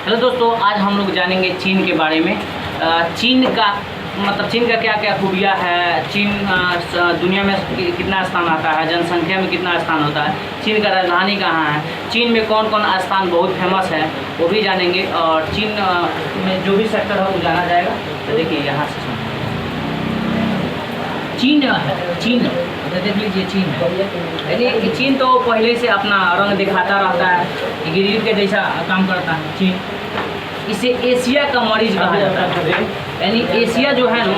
Hello दोस्तों, आज हम लोग जानेंगे चीन के बारे में। चीन का क्या क्या खूबियाँ है, चीन दुनिया में कितना स्थान आता है, जनसंख्या में कितना स्थान होता है, चीन का राजधानी कहाँ है, चीन में कौन कौन स्थान बहुत फेमस है वो भी जानेंगे। और चीन में जो भी सेक्टर है वो जाना जाएगा। तो देखिए यहाँ से चीन है, चीन देख लीजिए चीन है। यानी चीन तो पहले से अपना रंग दिखाता रहता है, गिरिल के जैसा काम करता है चीन। इसे एशिया का मरीज कहा जाता है। यानी एशिया जो है ना,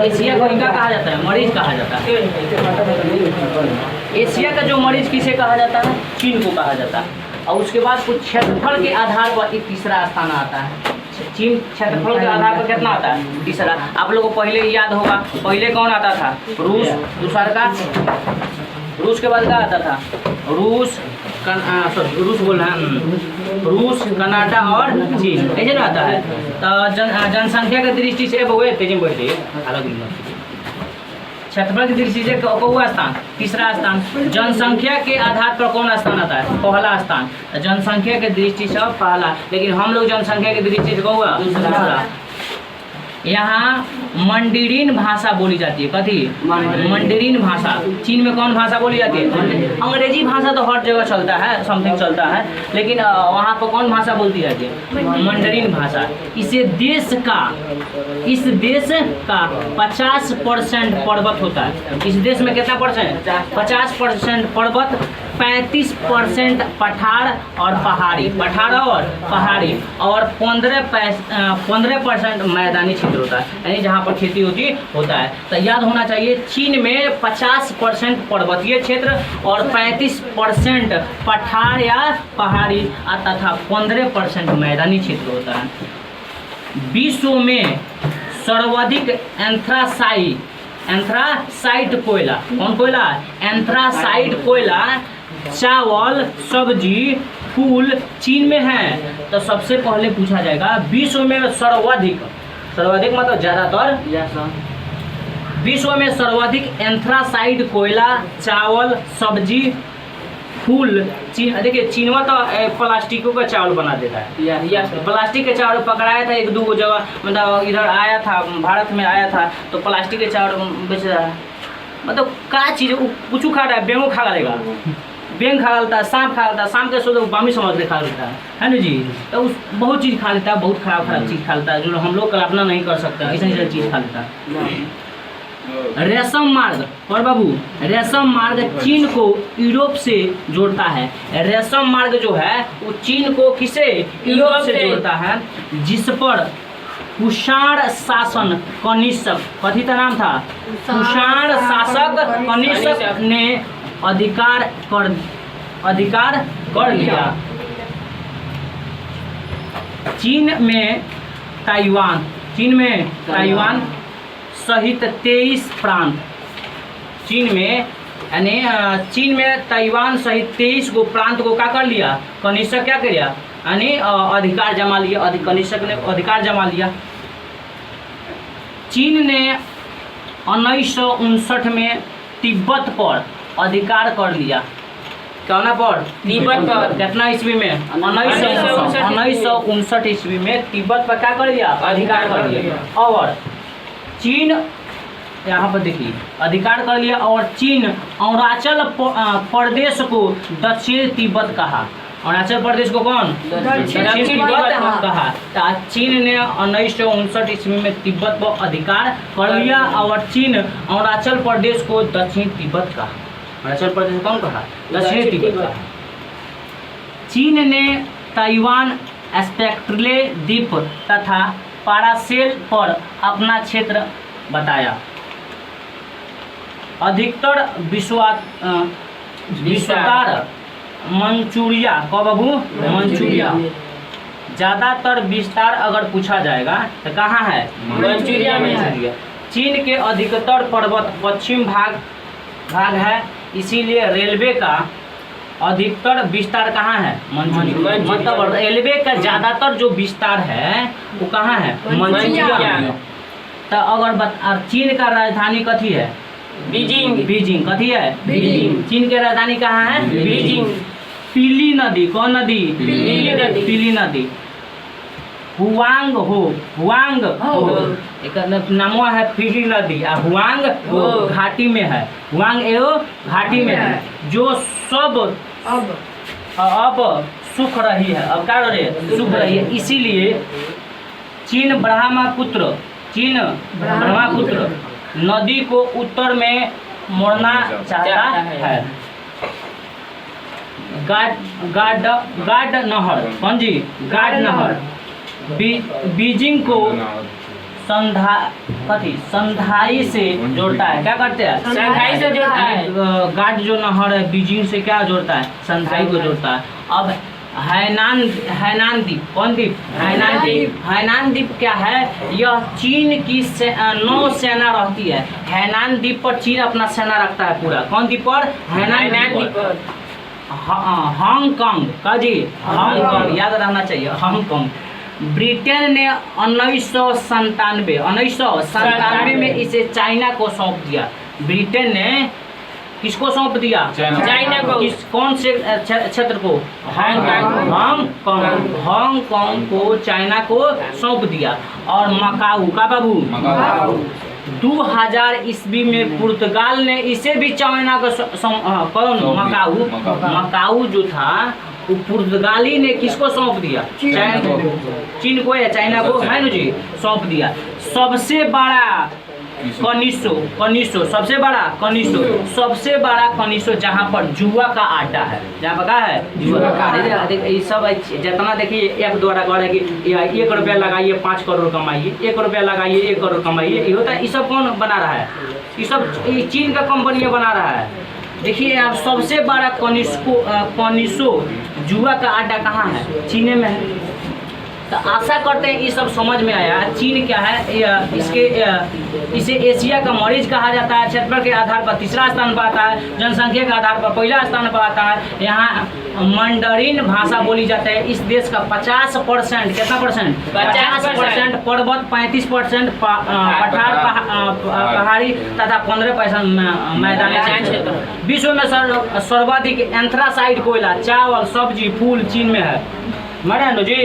एशिया को क्या कहा जाता है, मरीज कहा जाता है। एशिया का जो मरीज किसे कहा जाता है, चीन को कहा जाता है। और उसके बाद कुछ क्षेत्रफल के आधार पर एक तीसरा स्थान आता है। चीन क्षेत्रफल के आधार पर कितना आता है, तीसरा। आप लोगों को पहले याद होगा, पहले कौन आता था, रूस, दूसरा का रूस के बाद क्या आता था, रूस बोल रहे हैं, रूस, कनाडा और चीन, ऐसे ना आता है। तो जनसंख्या की दृष्टि से बहुए तेजी में बढ़ती है, अलग क्षेत्रफल की दृष्टि से कौवा स्थान, तीसरा स्थान। जनसंख्या के आधार पर कौन स्थान आता है, पहला स्थान। जनसंख्या की दृष्टि से पहला, लेकिन हम लोग जनसंख्या की दृष्टि से कौवा दूसरा। यहाँ मंडरीन भाषा बोली जाती है। कथी, मंडरीन भाषा। चीन में कौन भाषा बोली जाती है, अंग्रेजी भाषा तो हर जगह चलता है, समथिंग चलता है, लेकिन वहाँ पर कौन भाषा बोलती जाती है, मंडरीन भाषा। इस देश का 50% पर्वत होता है। इस देश में कितना परसेंट, 50% पर्वत, 35% पठार और पहाड़ी, और 15% मैदानी क्षेत्र होता है, यानी जहाँ पर खेती होता है। तो याद होना चाहिए, चीन में 50% पर्वतीय क्षेत्र और 35% पठार या पहाड़ी तथा 15% मैदानी क्षेत्र होता है। विश्व में सर्वाधिक एंथ्रासाइट कोयला, कौन कोयला, एंथ्रासाइट कोयला, चावल, सब्जी, फूल चीन में है। तो सबसे पहले पूछा जाएगा विश्व में सर्वाधिक मतलब ज़्यादातर, विश्व में सर्वाधिक एंथ्रासाइट कोयला, चावल, सब्जी, फूल चीन। देखिए चीनवा तो प्लास्टिकों का चावल बना देता है। प्लास्टिक के चावल पकड़ाया था एक दो जगह, मतलब इधर आया था, भारत में आया था, तो प्लास्टिक के चावल बेच रहा है। मतलब क्या चीज़, कुछ खा रहा है, बेंगो खा लेगा, बेंग खा लेता है, सांप खा लेता है, शाम के सो बामी समझ के खा लेता है ना जी। तो उस बहुत चीज़ खा लेता है, बहुत खराब चीज़ खा लेता है, जो हम लोग कल्पना नहीं कर सकते, ऐसा चीज़ खा लेता है। रेशम मार्ग, और बाबू रेशम मार्ग चीन को यूरोप से जोड़ता है। रेशम मार्ग जो है वो चीन को किसे, यूरोप से जोड़ता है, जिस पर कुषाण शासन कनिष्क, कथी का नाम था, कुषाण शासक कनिष्क ने अधिकार कर लिया। चीन में ताइवान सहित 23 प्रांत, चीन में ताइवान सहित 23 गो प्रांत को क्या कर लिया, कनिष्क क्या कर लिया, यानी अधिकार जमा लिया, कनिष्क ने अधिकार जमा लिया। चीन ने 1959 में तिब्बत पर अधिकार कर लिया। कहना पर तिब्बत पर कितना ईस्वी में, 1959 ईस्वी में तिब्बत पर क्या कर लिया, अधिकार कर लिया। और चीन यहाँ पर देखिए अधिकार कर लिया। और चीन अरुणाचल प्रदेश को दक्षिण तिब्बत कहा। अरुणाचल प्रदेश को कौन, दक्षिण तिब्बत कहा। तो चीन ने 1959 ईस्वी में तिब्बत पर अधिकार कर लिया और चीन अरुणाचल प्रदेश को दक्षिण तिब्बत कहा। अरुणाचल प्रदेश कौन कहा, दक्षिण तिब्बत कहा। चीन ने ताइवान, स्पेक्ट्रले द्वीप तथा पारासेल पर अपना क्षेत्र बताया। अधिकतर विस्तार मंचूरिया, कब बाबू, मंचूरिया। ज़्यादातर विस्तार अगर पूछा जाएगा तो कहाँ है, मंचूरिया में है। चीन के अधिकतर पर्वत पश्चिम भाग है, इसीलिए रेलवे का अधिकतर विस्तार कहाँ है, मंचूरिया। मतलब रेलवे का ज़्यादातर जो विस्तार है वो कहाँ है, मंचूरिया में। तो अगर चीन का राजधानी कथी है, बीजिंग कथी है, बीजिंग। चीन की राजधानी कहाँ है, बीजिंग। पीली नदी, कौन नदी, पीली नदी। हुआंग हो, हुआंग हो, एक नामो है फिजी नदी, हुआंग हो घाटी में है, हुआंग एओ घाटी में है, जो सब अब सुख रही है। अब क्या रही है? सुख रही है। इसीलिए चीन ब्रह्मपुत्र नदी को उत्तर में मोड़ना चाहता है। गाड नहर, कौन जी? गाड नहर बीजिंग को संधाई से जोड़ता है। क्या करते हैं? संधाई से जोड़ता है। गाड जो नहर है बीजिंग से क्या जोड़ता है? संधाई को जोड़ता है। अब हैनान द्वीप, कौन द्वीप? हैनान द्वीप क्या है? यह चीन की नौसेना रहती है। हैनान द्वीप पर चीन अपना सेना रखता है पूरा। कौन द्वीप पर? हैनान द्वीप पर। हांगकांग का जी, हांगकांग याद रहना चाहिए, हांगकांग। ब्रिटेन ने 1997 में इसे चाइना को सौंप दिया। ब्रिटेन ने किसको सौंप दिया? चाइना को। कौन से क्षेत्र को? हांगकांग को चाइना को सौंप दिया। और मकाऊ का बाबू 2000 ईस्वी में पुर्तगाल ने इसे भी चाइना को कौन? मकाऊ जो था वो पुर्तगाली ने किसको सौंप दिया? चीन को या चाइना को, है ना जी, सौंप दिया। सबसे बड़ा कनिशो, सबसे बड़ा कनिशो जहाँ पर जुआ का अड्डा है, जहाँ पर क्या है? जुआ का। ये सब जितना देखिए ऐप द्वारा कर है कि 1 रुपया लगाइए 5 करोड़ कमाइए, 1 रुपया लगाइए 1 करोड़ कमाइए, ये होता है। ये सब कौन बना रहा है? ये सब चीन का कंपनी बना रहा है। देखिए आप, सबसे बड़ा कनिशो जुआ का अड्डा कहाँ है? चीन में है। तो आशा करते हैं ये सब समझ में आया। चीन क्या है? इसे एशिया का मरीज कहा जाता है। क्षेत्रफल के आधार पर तीसरा स्थान पर आता है, जनसंख्या के आधार पर पहला स्थान पर आता है। यहाँ मंडरीन भाषा बोली जाती है। इस देश का 50%, कितना परसेंट? 50% पर्वत, 35% पहाड़ी तथा 15% मैदानी क्षेत्र। विश्व में सर्वाधिक एंथ्रासाइट कोयला, चावल, सब्जी, फूल चीन में है। मरियानो जी,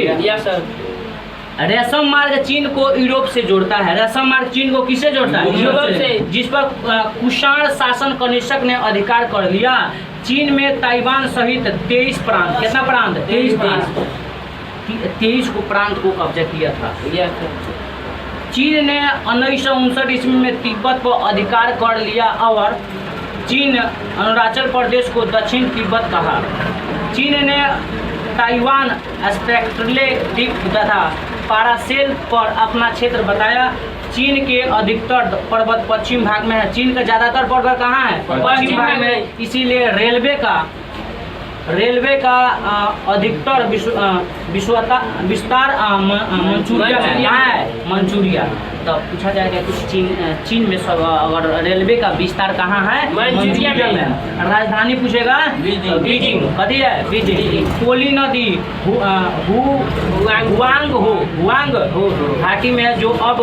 रेशम मार्ग चीन को यूरोप से जोड़ता है। रेशम मार्ग चीन को किससे जोड़ता है? यूरोप से, जिस पर कुषाण शासन कनिष्क ने अधिकार कर लिया। चीन में ताइवान सहित 23 प्रांत, कितना प्रांत? 23 को प्रांत को कब्जा किया था। चीन ने 1959 ईस्वी में तिब्बत पर अधिकार कर लिया और चीन अरुणाचल प्रदेश को दक्षिण तिब्बत कहा। चीन ने ताइवान, स्पेक्ट्रले द्वीप तथा पारासेल पर अपना क्षेत्र बताया। चीन के अधिकतर पर्वत पश्चिम भाग में है। चीन का ज्यादातर पर्वत कहाँ है? पश्चिम भाग में। इसीलिए रेलवे का अधिकतर विस्तार मंचूरिया में है। मंचूरिया। तो पूछा जाएगा कि चीन में सब अगर रेलवे का विस्तार कहाँ है? मंचूरिया में। राजधानी पूछेगा बीजिंग। कथी है? बीजिंग। कोली नदी हुआंग हो घाटी में है, जो अब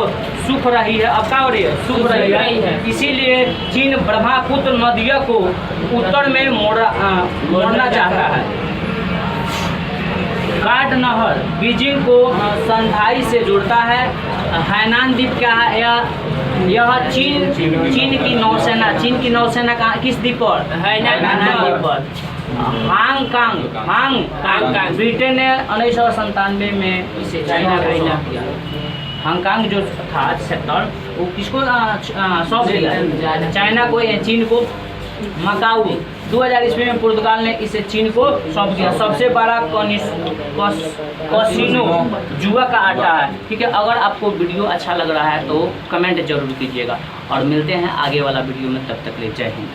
सूख रही है। अब क्या हो रही है? सूख रही है। इसीलिए चीन ब्रह्मपुत्र नदियों को उत्तर में मोड़ना चाहता है। गाड नहर बीजिंग को संधाई से जोड़ता है। हैनान द्वीप क्या है? यह चीन की नौसेना कहाँ, किस द्वीप पर? हैनान द्वीप पर। हांगकांग ब्रिटेन ने 1997 में इसे चाइना को सौंप दिया। हांगकांग जो था सेक्टर वो किसको सौंप दिया? चाइना को, चीन को। मकाऊ 2000 ईस्वी में पुर्तगाल ने इसे चीन को सौंप दिया। सबसे बड़ा कसिनो जुआ का अड्डा है। ठीक है, अगर आपको वीडियो अच्छा लग रहा है तो कमेंट जरूर कीजिएगा और मिलते हैं आगे वाला वीडियो में। तब तक ले जय हिंद।